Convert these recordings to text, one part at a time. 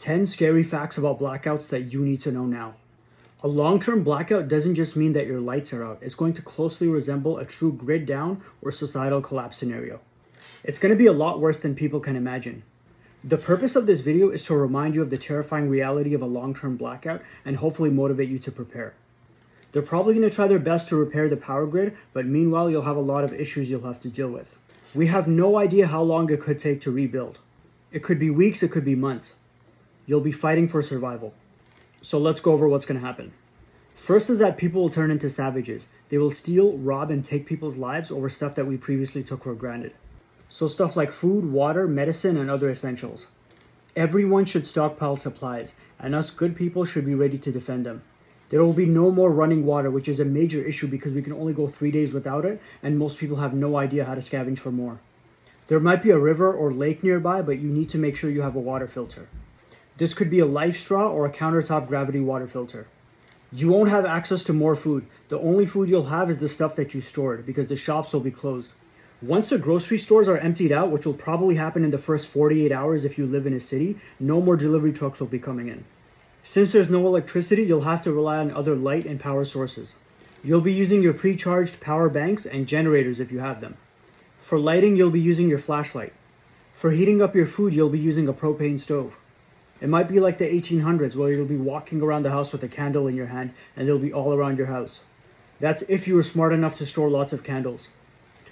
10 scary facts about blackouts that you need to know now. A long-term blackout doesn't just mean that your lights are out. It's going to closely resemble a true grid down or societal collapse scenario. It's going to be a lot worse than people can imagine. The purpose of this video is to remind you of the terrifying reality of a long-term blackout and hopefully motivate you to prepare. They're probably going to try their best to repair the power grid, but meanwhile you'll have a lot of issues you'll have to deal with. We have no idea how long it could take to rebuild. It could be weeks, it could be months. You'll be fighting for survival. So let's go over what's going to happen. First is that people will turn into savages. They will steal, rob, and take people's lives over stuff that we previously took for granted. So stuff like food, water, medicine, and other essentials. Everyone should stockpile supplies, and us good people should be ready to defend them. There will be no more running water, which is a major issue because we can only go 3 days without it, and most people have no idea how to scavenge for more. There might be a river or lake nearby, but you need to make sure you have a water filter. This could be a life straw or a countertop gravity water filter. You won't have access to more food. The only food you'll have is the stuff that you stored because the shops will be closed. Once the grocery stores are emptied out, which will probably happen in the first 48 hours if you live in a city, no more delivery trucks will be coming in. Since there's no electricity, you'll have to rely on other light and power sources. You'll be using your pre-charged power banks and generators if you have them. For lighting, you'll be using your flashlight. For heating up your food, you'll be using a propane stove. It might be like the 1800s where you'll be walking around the house with a candle in your hand and they'll be all around your house. That's if you were smart enough to store lots of candles.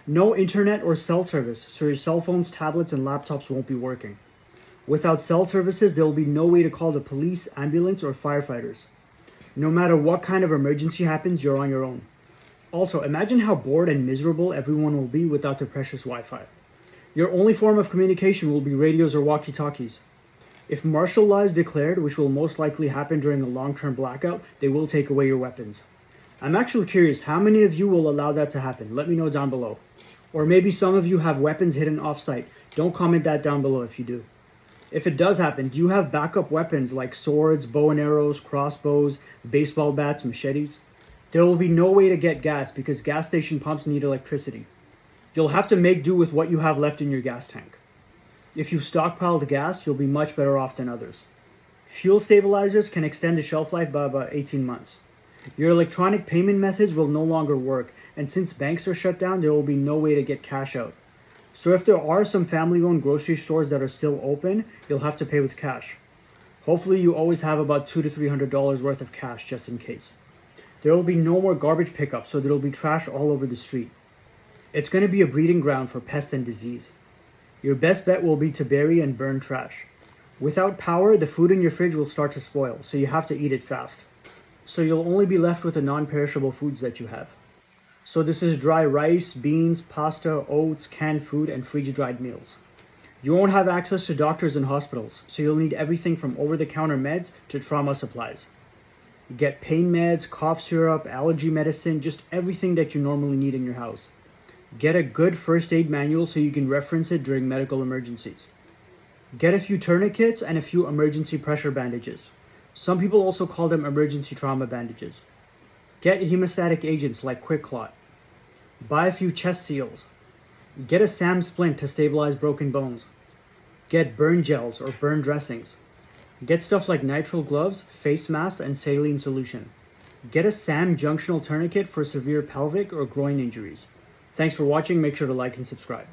No internet or cell service, so your cell phones, tablets, and laptops won't be working. Without cell services, there will be no way to call the police, ambulance, or firefighters. No matter what kind of emergency happens, you're on your own. Also, imagine how bored and miserable everyone will be without their precious Wi-Fi. Your only form of communication will be radios or walkie-talkies. If martial law is declared, which will most likely happen during a long-term blackout, they will take away your weapons. I'm actually curious, how many of you will allow that to happen? Let me know down below. Or maybe some of you have weapons hidden off-site. Don't comment that down below if you do. If it does happen, do you have backup weapons like swords, bow and arrows, crossbows, baseball bats, machetes? There will be no way to get gas because gas station pumps need electricity. You'll have to make do with what you have left in your gas tank. If you've stockpiled gas, you'll be much better off than others. Fuel stabilizers can extend the shelf life by about 18 months. Your electronic payment methods will no longer work, and since banks are shut down, there will be no way to get cash out. So if there are some family-owned grocery stores that are still open, you'll have to pay with cash. Hopefully you always have about $200 to $300 worth of cash just in case. There will be no more garbage pickup, so there will be trash all over the street. It's going to be a breeding ground for pests and disease. Your best bet will be to bury and burn trash. Without power, the food in your fridge will start to spoil, so you have to eat it fast. So you'll only be left with the non-perishable foods that you have. So this is dry rice, beans, pasta, oats, canned food, and freeze-dried meals. You won't have access to doctors and hospitals, so you'll need everything from over-the-counter meds to trauma supplies. Get pain meds, cough syrup, allergy medicine, just everything that you normally need in your house. Get a good first aid manual so you can reference it during medical emergencies. Get a few tourniquets and a few emergency pressure bandages. Some people also call them emergency trauma bandages. Get hemostatic agents like Quick Clot. Buy a few chest seals. Get a SAM splint to stabilize broken bones. Get burn gels or burn dressings. Get stuff like nitrile gloves, face masks, and saline solution. Get a SAM junctional tourniquet for severe pelvic or groin injuries. Thanks for watching. Make sure to like and subscribe.